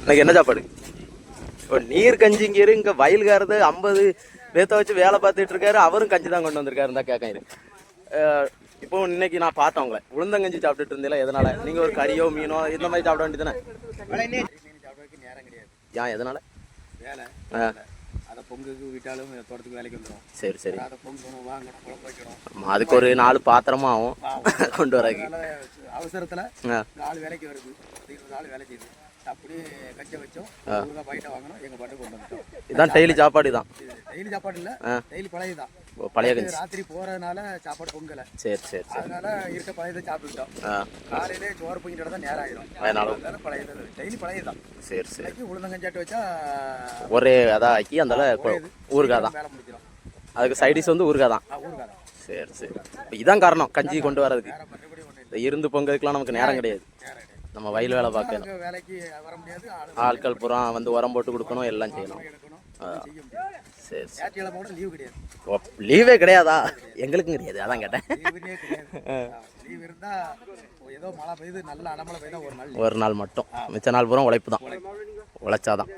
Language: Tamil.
எனக்கு என்ன சாப்பாடு? இப்போ நீர் கஞ்சிங்கிற இங்கே வயல்காரது 50 பேத்த வச்சு வேலை பார்த்துட்டு இருக்காரு. அவரும் கஞ்சி தான் கொண்டு வந்திருக்காரு தான் கேட்காரு. இப்போ இன்னைக்கு நான் பார்த்தேன் உங்களை உளுந்தங்கஞ்சி சாப்பிட்டுட்டு இருந்தீங்களா? எதனால? நீங்கள் ஒரு கறியோ மீனோ இந்த மாதிரி சாப்பிட வேண்டியதானே? நேரம் கிடையாது. ஏன் எதனால? வேலை அதை பொங்குக்கு வீட்டாலும் தோட்டத்துக்கு வேலைக்கு வந்துடும். சரி சரி. அதை பொங்கணும், வாங்கணும், குழம்பு வைக்கணும். அதுக்கு ஒரு 4 பாத்திரமா ஆகும் கொண்டு வராது. அவசரத்தில் 4 வேலைக்கு வருது, 4 வேலை செய்யுது. அப்படியே கச்சை வச்சோம், பாயிட்ட வாங்கணும், எங்கள் பாட்டு கொண்டு வந்துட்டோம். இதுதான் டெய்லி சாப்பாடு தான்? டெய்லி சாப்பாடு இல்லை, டெய்லி பழையதான். பழைய கஞ்சி. ராத்திரி போகிறதுனால சாப்பாடு பொங்கலை. சரி சரி. அதனால இருக்க பழையதை சாப்பிட்டுட்டோம். காலையிலே சோறு பொங்கிட்டு தான் நேரம் ஆயிடும். அதனால பழையது டெய்லி பழையதான். சரி சரி. உளுந்தங்கஞ்சாட்டு வச்சா ஒரே அதான் ஆக்கி அந்த ஊறுகாய் தான். வேலை முடிச்சிடும். அதுக்கு சைடிஷ் வந்து ஊறுகாய் தான். ஊறுகாய் தான். சரி சரி. இப்போ இதான் காரணம் கஞ்சி கொண்டு வரதுக்கு. இருந்து பொங்கலுக்குலாம் நமக்கு நேரம் கிடையாது. நம்ம வயல் வேலை பார்க்கணும். வேலைக்கு வர முடியாது. ஆட்கள் பூரா வந்து உரம் போட்டு கொடுக்கணும், எல்லாம் செய்யணும். சரி சரி. லீவ் கிடையாது. லீவே கிடையாதா? எங்களுக்கும் கிடையாது, அதான் கேட்டேன். லீவ் இருந்தா ஏதோ மழை பெய்யுது, நல்ல அடமழை பெய்யுதா ஒரு நாள் மட்டும். மிச்ச நாள் பூரா உழைப்பு தான். உழைச்சாதான்.